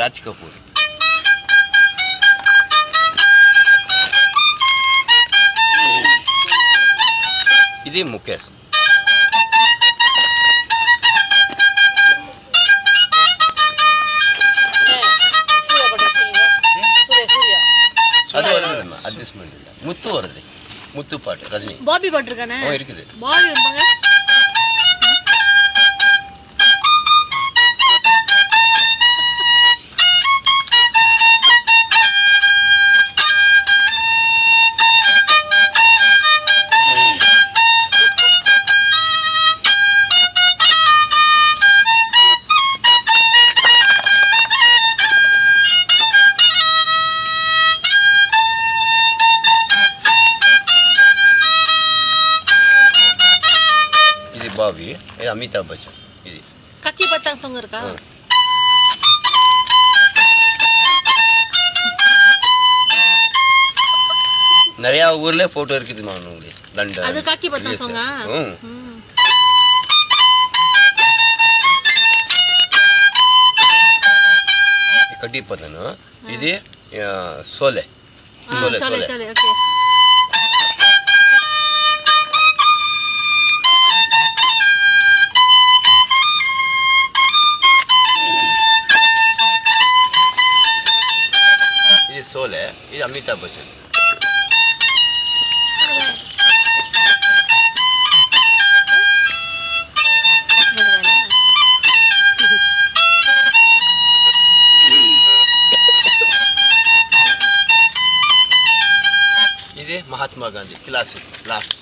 రాజ్ కపూర్. ఇది ముఖేష్. அது வருது அட்ஜஸ்ட்மெண்ட் இல்லை. முத்து வருது, முத்து பாட்டு ரஜினி. பாபி பாட்டு இருக்கானே இருக்குது. பாபி வருவாங்க. பாபி, இது அமிதாப் பச்சன். இது கத்தி பச்சாங் சாங் இருக்கா? நிறைய ஊர்ல போட்டோ இருக்குதுமா உங்களுக்கு. லண்டன். அது கத்தி பச்சாங் சாங்கா? கட்டி பத்தனு. இது சோலே. சோலே சோலே சோலே. ஓகே. இது சோலே, இது அமிதாப் பச்சன். இது மகாத்மா காந்தி கிளாசிக் லாஸ்ட்.